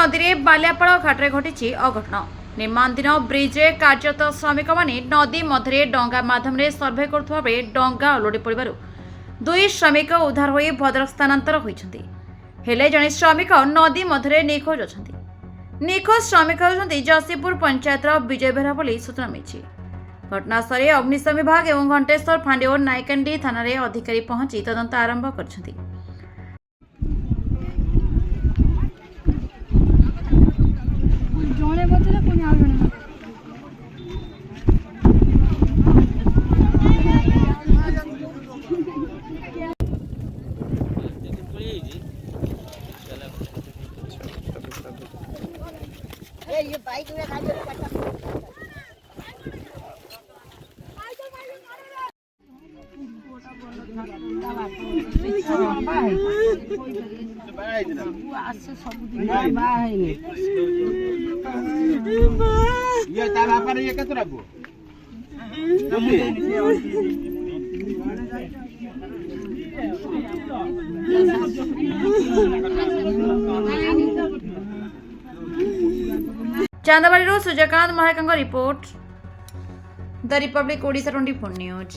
नदी में बालियापाड़ घाटे घटी अघटन। निर्माणाधीन ब्रिजे कार्यरत श्रमिक मैंने नदी मध्य डंगा माध्यम सर्भे करुवा बेले डंगा ओलड़ी पड़ू दुई श्रमिक उद्धार हो भद्रक स्थानांतर होती हेले जड़े श्रमिक नदी मध्य निखोज अच्छा। निखोज श्रमिक होती जसीपुर पंचायत विजय बेहरा बोली सूचना मिली। घटनास्थल अग्निशम विभाग और घंटेश्वर फांडे और नायकांडी थाना अधिकारी पहुंची तदंत आरंभ कर। ये बाइक में गाड़ी ये तारा पर ये केतरा गो चांदाबाड़ी सूर्यकांत महाकांग report the Republic Odisha 24 news.